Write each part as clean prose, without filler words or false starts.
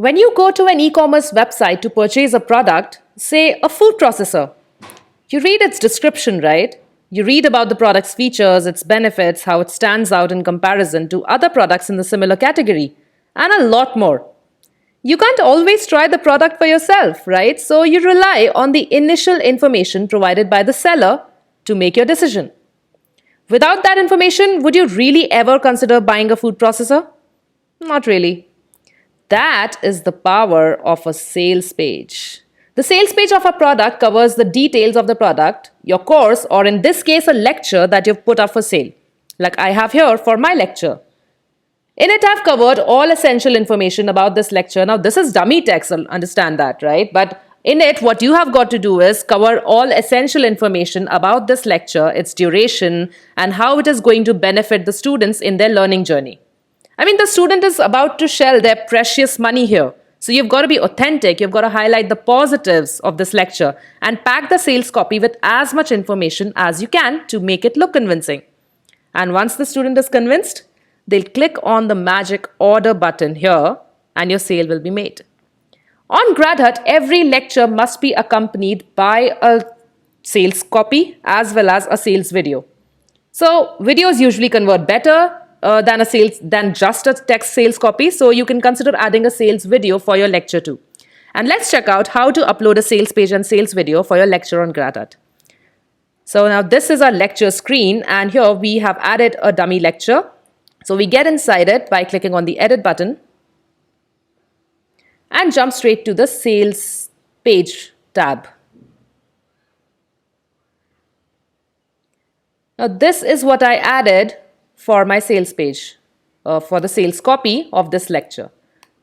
When you go to an e-commerce website to purchase a product, say a food processor, you read its description, right? You read about the product's features, its benefits, how it stands out in comparison to other products in the similar category, and a lot more. You can't always try the product for yourself, right? So you rely on the initial information provided by the seller to make your decision. Without that information, would you really ever consider buying a food processor? Not really. That is the power of a sales page. The sales page of a product covers the details of the product, your course, or in this case, a lecture that you've put up for sale, like I have here for my lecture. In it, I've covered all essential information about this lecture. Now, this is dummy text, I'll understand that, right? But in it, what you have got to do is cover all essential information about this lecture, its duration, and how it is going to benefit the students in their learning journey. I mean, the student is about to shell their precious money here. So you've got to be authentic. You've got to highlight the positives of this lecture and pack the sales copy with as much information as you can to make it look convincing. And once the student is convinced, they'll click on the magic order button here and your sale will be made. On GradHut, every lecture must be accompanied by a sales copy as well as a sales video. So videos usually convert better than just a text sales copy. So you can consider adding a sales video for your lecture too. And let's check out how to upload a sales page and sales video for your lecture on GradHut. So now this is our lecture screen and here we have added a dummy lecture. So we get inside it by clicking on the edit button and jump straight to the sales page tab. Now this is what I added for my sales page, for the sales copy of this lecture.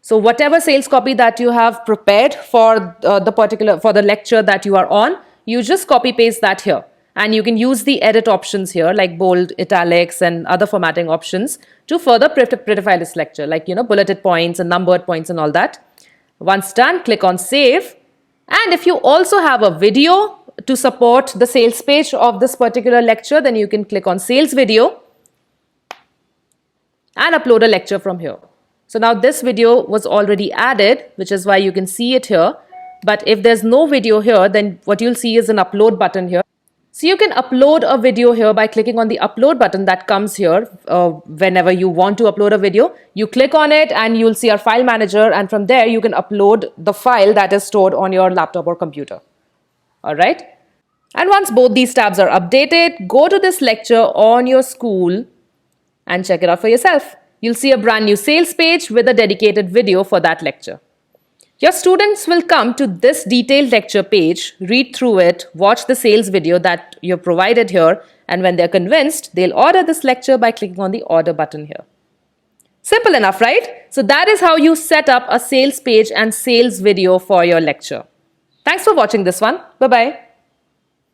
So whatever sales copy that you have prepared for the lecture that you are on, you just copy paste that here. And you can use the edit options here like bold, italics and other formatting options to further prettify this lecture like, bulleted points and numbered points and all that. Once done, click on save. And if you also have a video to support the sales page of this particular lecture, then you can click on sales video and upload a lecture from here. So now this video was already added, which is why you can see it here. But if there's no video here, then what you'll see is an upload button here. So you can upload a video here by clicking on the upload button that comes here whenever you want to upload a video. You click on it and you'll see our file manager, and from there you can upload the file that is stored on your laptop or computer. All right. And once both these tabs are updated, go to this lecture on your school and check it out for yourself. You'll see a brand new sales page with a dedicated video for that lecture. Your students will come to this detailed lecture page, read through it, watch the sales video that you've provided here, and when they're convinced, they'll order this lecture by clicking on the order button here. Simple enough, right? So that is how you set up a sales page and sales video for your lecture. Thanks for watching this one. Bye-bye.